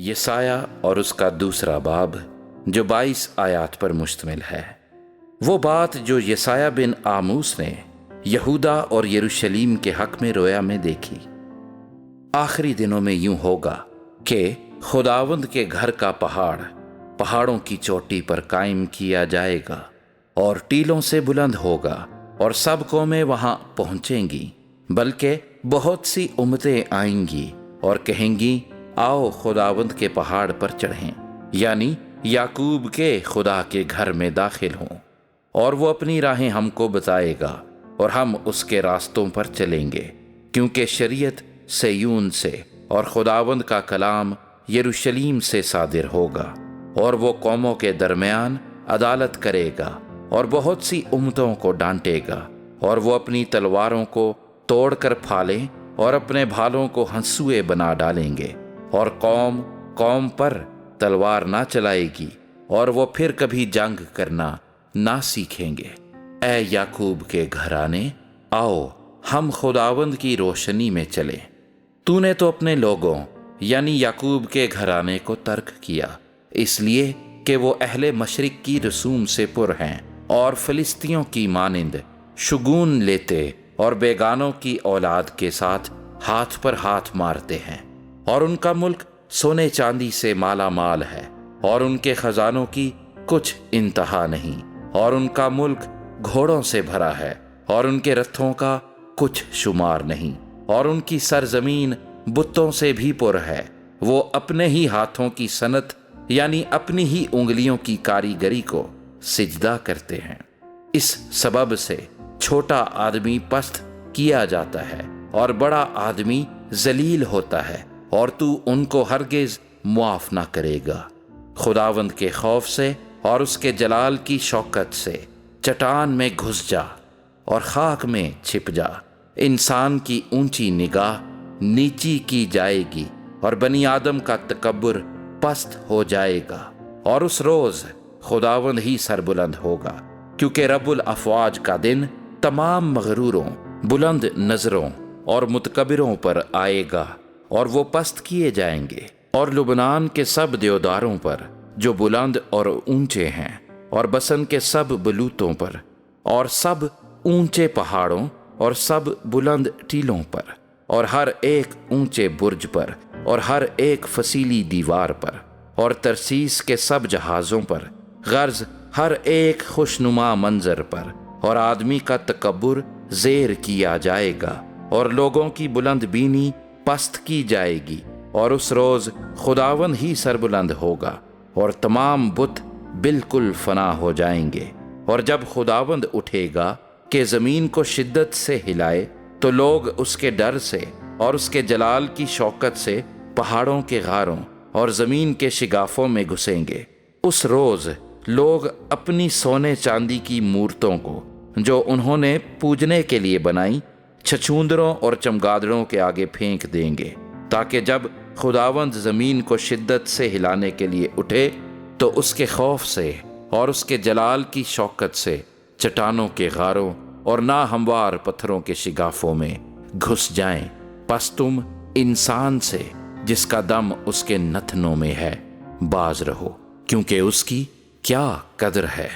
یسایہ اور اس کا دوسرا باب جو 22 آیات پر مشتمل ہے۔ وہ بات جو یسایہ بن آموس نے یہودا اور یروشلیم کے حق میں رویا میں دیکھی۔ آخری دنوں میں یوں ہوگا کہ خداوند کے گھر کا پہاڑ پہاڑوں کی چوٹی پر قائم کیا جائے گا اور ٹیلوں سے بلند ہوگا، اور سب قومیں وہاں پہنچیں گی، بلکہ بہت سی امتیں آئیں گی اور کہیں گی آؤ خداوند کے پہاڑ پر چڑھیں، یعنی یعقوب کے خدا کے گھر میں داخل ہوں، اور وہ اپنی راہیں ہم کو بتائے گا اور ہم اس کے راستوں پر چلیں گے، کیونکہ شریعت صیون سے اور خداوند کا کلام یروشلیم سے صادر ہوگا، اور وہ قوموں کے درمیان عدالت کرے گا اور بہت سی امتوں کو ڈانٹے گا، اور وہ اپنی تلواروں کو توڑ کر پھالیں اور اپنے بھالوں کو ہنسوئے بنا ڈالیں گے، اور قوم قوم پر تلوار نہ چلائے گی، اور وہ پھر کبھی جنگ کرنا نہ سیکھیں گے۔ اے یعقوب کے گھرانے، آؤ ہم خداوند کی روشنی میں چلیں۔ تو نے تو اپنے لوگوں یعنی یعقوب کے گھرانے کو ترک کیا، اس لیے کہ وہ اہل مشرق کی رسوم سے پر ہیں اور فلسطینیوں کی مانند شگون لیتے اور بیگانوں کی اولاد کے ساتھ ہاتھ پر ہاتھ مارتے ہیں، اور ان کا ملک سونے چاندی سے مالا مال ہے، اور ان کے خزانوں کی کچھ انتہا نہیں، اور ان کا ملک گھوڑوں سے بھرا ہے، اور ان کے رتھوں کا کچھ شمار نہیں، اور ان کی سرزمین بتوں سے بھی پر ہے۔ وہ اپنے ہی ہاتھوں کی صنعت یعنی اپنی ہی انگلیوں کی کاریگری کو سجدہ کرتے ہیں۔ اس سبب سے چھوٹا آدمی پست کیا جاتا ہے اور بڑا آدمی ذلیل ہوتا ہے، اور تو ان کو ہرگز معاف نہ کرے گا۔ خداوند کے خوف سے اور اس کے جلال کی شوکت سے چٹان میں گھس جا اور خاک میں چھپ جا۔ انسان کی اونچی نگاہ نیچی کی جائے گی، اور بنی آدم کا تکبر پست ہو جائے گا، اور اس روز خداوند ہی سربلند ہوگا، کیونکہ رب الافواج کا دن تمام مغروروں، بلند نظروں اور متکبروں پر آئے گا، اور وہ پست کیے جائیں گے، اور لبنان کے سب دیوداروں پر جو بلند اور اونچے ہیں، اور بسن کے سب بلوتوں پر، اور سب اونچے پہاڑوں اور سب بلند ٹیلوں پر، اور ہر ایک اونچے برج پر، اور ہر ایک فسیلی دیوار پر، اور ترسیس کے سب جہازوں پر، غرض ہر ایک خوشنما منظر پر، اور آدمی کا تکبر زیر کیا جائے گا، اور لوگوں کی بلند بینی پست کی جائے گی، اور اس روز خداوند ہی سربلند ہوگا، اور تمام بت بالکل فنا ہو جائیں گے۔ اور جب خداوند اٹھے گا کہ زمین کو شدت سے ہلائے، تو لوگ اس کے ڈر سے اور اس کے جلال کی شوکت سے پہاڑوں کے غاروں اور زمین کے شگافوں میں گھسیں گے۔ اس روز لوگ اپنی سونے چاندی کی مورتوں کو جو انہوں نے پوجنے کے لیے بنائی چھچھوندروں اور چمگادڑوں کے آگے پھینک دیں گے، تاکہ جب خداوند زمین کو شدت سے ہلانے کے لیے اٹھے تو اس کے خوف سے اور اس کے جلال کی شوکت سے چٹانوں کے غاروں اور ناہموار پتھروں کے شگافوں میں گھس جائیں۔ پس تم انسان سے جس کا دم اس کے نتنوں میں ہے باز رہو، کیونکہ اس کی کیا قدر ہے۔